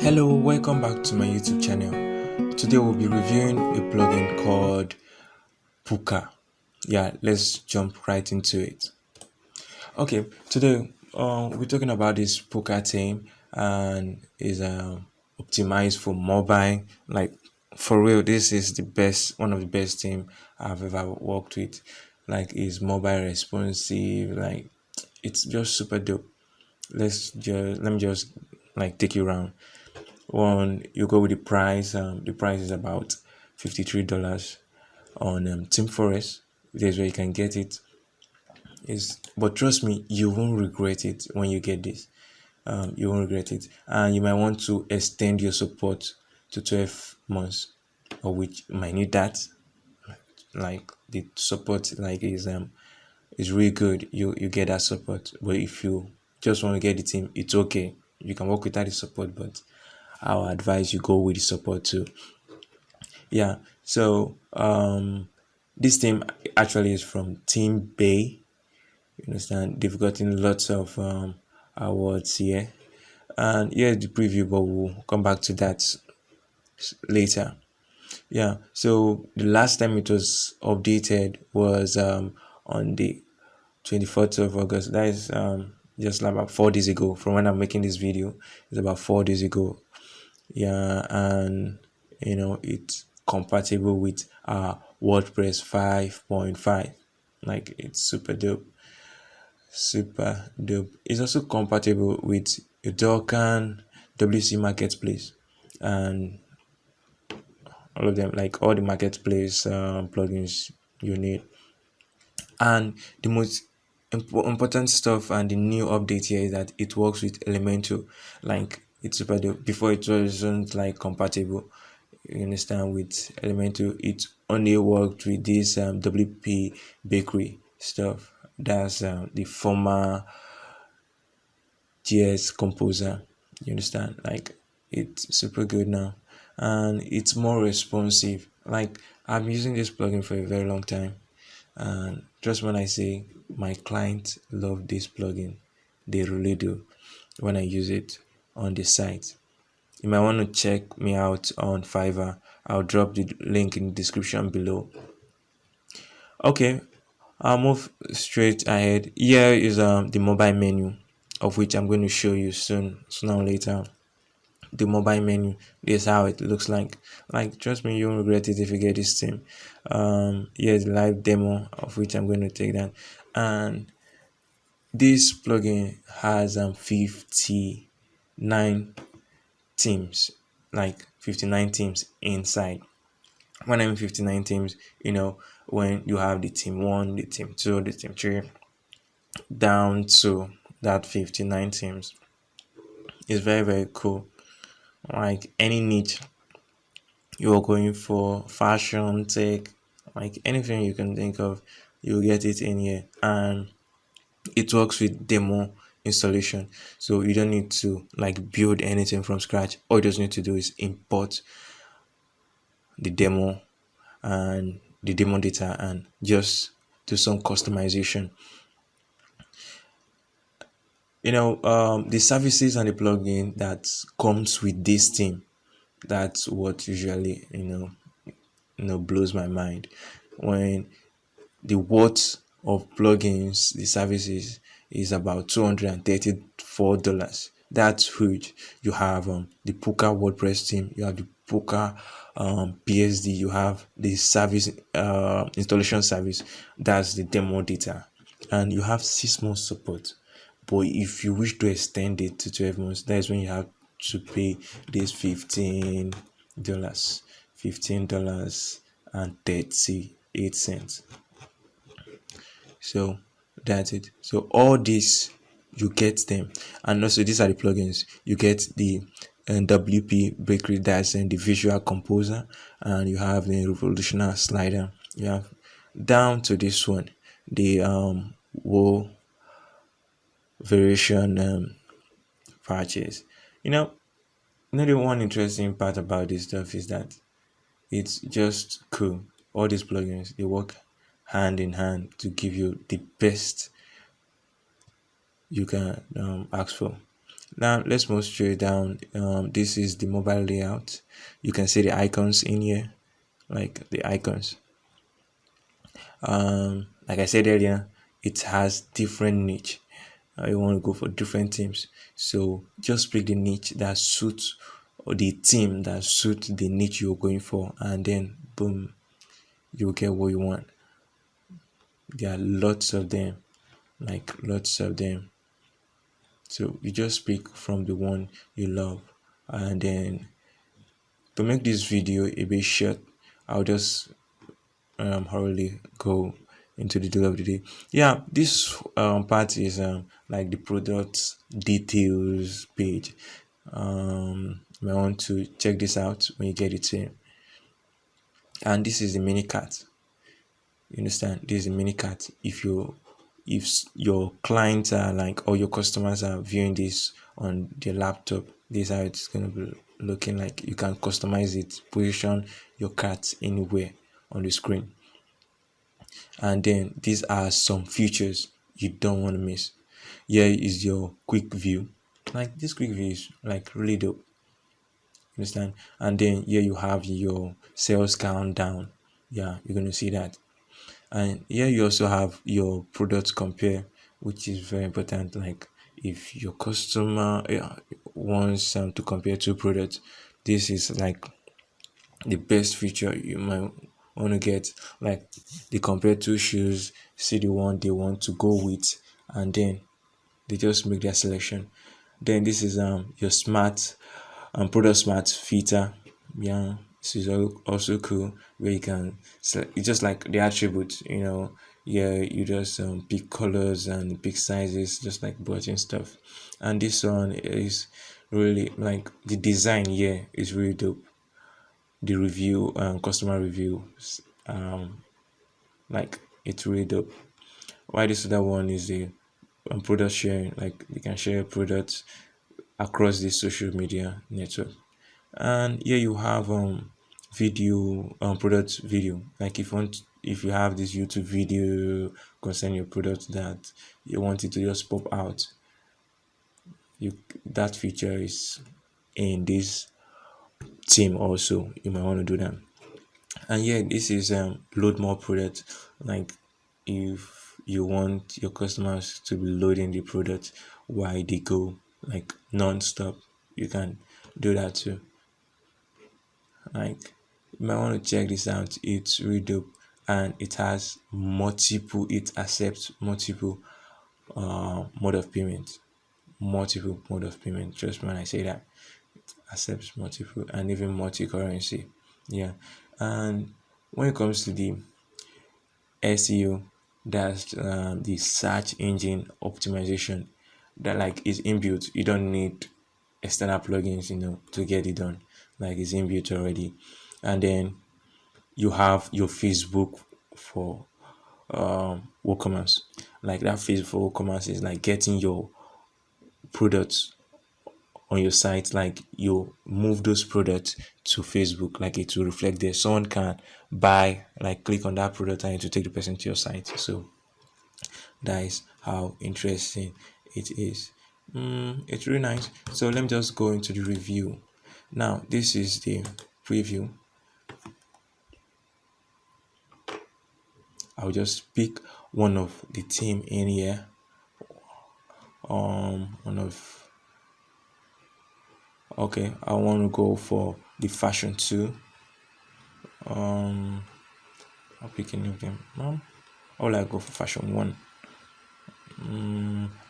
Hello, welcome back to my YouTube channel. Today we'll be reviewing a plugin called Puca. Yeah, let's jump right into it. Okay, today we're talking about this Puca theme and is optimized for mobile. Like for real, this is the best, one of the best theme I've ever worked with. Like is mobile responsive. Like it's just super dope. Let me just like take you around. One, you go with the price. The price is about $53 on Team Forest. There's where you can get it. But trust me, you won't regret it when you get this. You won't regret it, and you might want to extend your support to 12 months, or which you might need that. Like the support, like is really good. You get that support, but if you just want to get the team, it's okay. You can work without the support, but I would advise you go with the support too. Yeah, so this team actually is from Team Bay. You understand? They've gotten lots of awards here, and here's the preview, but we'll come back to that later. Yeah, so the last time it was updated was on the 24th of August. That is just like about 4 days ago from when I'm making this video. It's about 4 days ago. Yeah, and it's compatible with WordPress 5.5. Like it's super dope. It's also compatible with your Dolcan WC Marketplace and all of them, like all the marketplace plugins you need. And the most important stuff and the new update here is that it works with Elementor. Like it's super dope. Before it wasn't like compatible, you understand, with Elementor. It only worked with this WP bakery stuff. That's the former GS composer. You understand? Like it's super good now, and it's more responsive. Like I'm using this plugin for a very long time, and just when I say my clients love this plugin, they really do when I use it on the site. You might want to check me out on Fiverr. I'll drop the link in the description below. Okay, I'll move straight ahead. Here is the mobile menu, of which I'm going to show you sooner or later. The mobile menu, this is how it looks like. Like trust me, you won't regret it if you get this theme. Here's the live demo, of which I'm going to take that. And this plugin has 59 themes, like 59 themes inside. When I mean 59 themes, when you have the team 1, the team 2, the team 3, down to that 59 themes. It's very, very cool. Like any niche you're going for, fashion, tech, like anything you can think of, you'll get it in here. And it works with demo installation, so you don't need to like build anything from scratch. All you just need to do is import the demo and the demo data and just do some customization. The services and the plugin that comes with this theme, that's what usually blows my mind. When the worth of plugins, the services is about $234. That's huge. You have the Puca WordPress theme, you have the Puca PSD, you have the service installation service, that's the demo data, and you have 6 months support. But if you wish to extend it to 12 months, that's when you have to pay this $15 and 38 cents. So that's it. So all this, you get them, and also these are the plugins. You get the WP bakery, that's the visual composer, and you have the revolutionary slider. You have down to this one, the woe variation patches. The one interesting part about this stuff is that it's just cool. All these plugins, they work hand in hand to give you the best you can ask for. Now let's move straight down. This is the mobile layout. You can see the icons in here, like the icons. Like I said earlier, it has different niche. You want to go for different themes, so just pick the niche that suits, or the theme that suits the niche you're going for, and then boom, you'll get what you want. There are lots of them, like lots of them. So you just pick from the one you love. And then to make this video a bit short, I'll just hurriedly go into the detail of the day. Yeah, this part is like the product details page. You might want to check this out when you get it here. And this is the mini cart. You understand? This is a mini cart. If your clients are like, or your customers are viewing this on their laptop, this is how it's gonna be looking like. You can customize it, position your cart anywhere on the screen. And then these are some features you don't want to miss. Here is your quick view. Like this quick view is like really dope. Understand? And then here you have your sales countdown. Yeah, you're gonna see that. And here you also have your product compare, which is very important. Like if your customer wants to compare two products, this is like the best feature you might want to get. Like they compare two shoes, see the one they want to go with, and then they just make their selection. Then this is your smart product smart filter. Yeah, this is also cool, where you can select. It's just like the attributes, yeah, you just pick colors and pick sizes, just like button stuff. And this one is really like the design here is really dope. The review customer reviews, like it's really dope. Why this other one is the product sharing, like you can share products across the social media network. And here you have video, product video. Like if you have this YouTube video concerning your product that you want it to just pop out, that feature is in this theme also. You might want to do that. And yeah, this is load more product. Like if you want your customers to be loading the product while they go, like non-stop, you can do that too. Like you might want to check this out. It's really dope, and it accepts multiple mode of payment. Multiple mode of payment. Just when I say that, it accepts multiple and even multi-currency. Yeah. And when it comes to the SEO, that's the search engine optimization, that like is inbuilt. You don't need external plugins, to get it done. Like it's inbuilt already. And then you have your Facebook for WooCommerce. Like that Facebook for WooCommerce is like getting your products on your site. Like you move those products to Facebook, like it will reflect there. Someone can buy, like click on that product, and it will take the person to your site. So that is how interesting it is. It's really nice. So let me just go into the review. Now this is the preview. I'll just pick one of the theme in here. Okay, I want to go for the fashion 2. I'll pick any of them. I will go for fashion 1.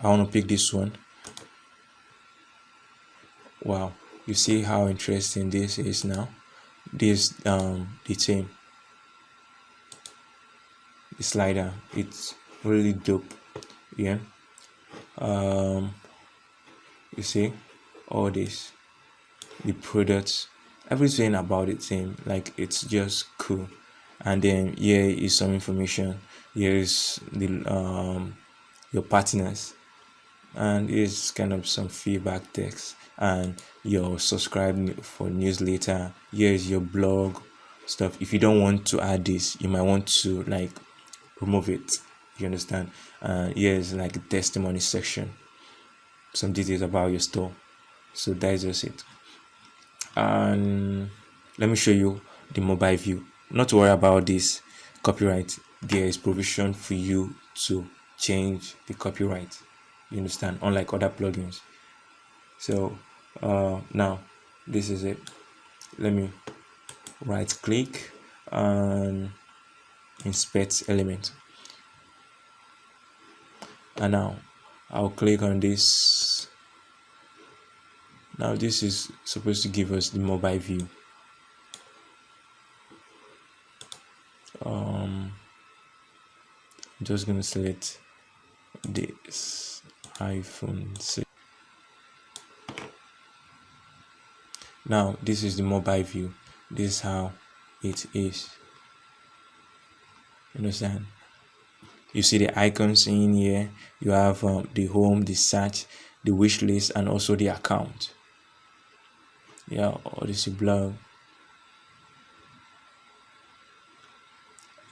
I want to pick this one. Wow, you see how interesting this is now. This the theme, the slider, it's really dope. Yeah. You see all this, the products, everything about it theme, like it's just cool. And then here is some information. Here is the your partners, and here's kind of some feedback text, and your subscribe for newsletter. Here is your blog stuff. If you don't want to add this, you might want to like remove it. You understand? Here's like a testimony section. some details about your store. So that is just it. And let me show you the mobile view. Not to worry about this copyright. There is provision for you to change the copyright. You understand? Unlike other plugins. So now this is it. Let me right click and inspect element. And now I'll click on this. Now this is supposed to give us the mobile view. I'm just gonna select this iPhone 6. Now this is the mobile view. This is how it is. Understand? You see the icons in here. You have the home, the search, the wish list, and also the account. Yeah, or this is blog.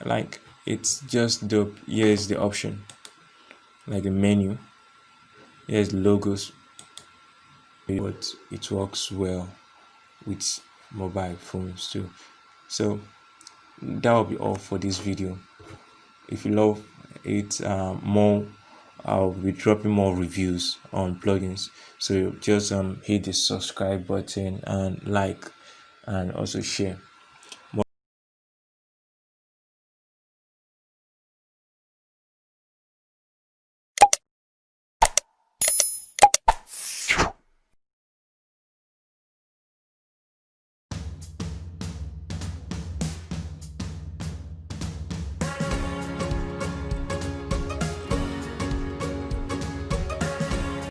Like, it's just dope. Here's the option, like the menu. Here's logos, but it works well with mobile phones too. So that will be all for this video. If you love it more, I'll be dropping more reviews on plugins. So just hit the subscribe button and like, and also share.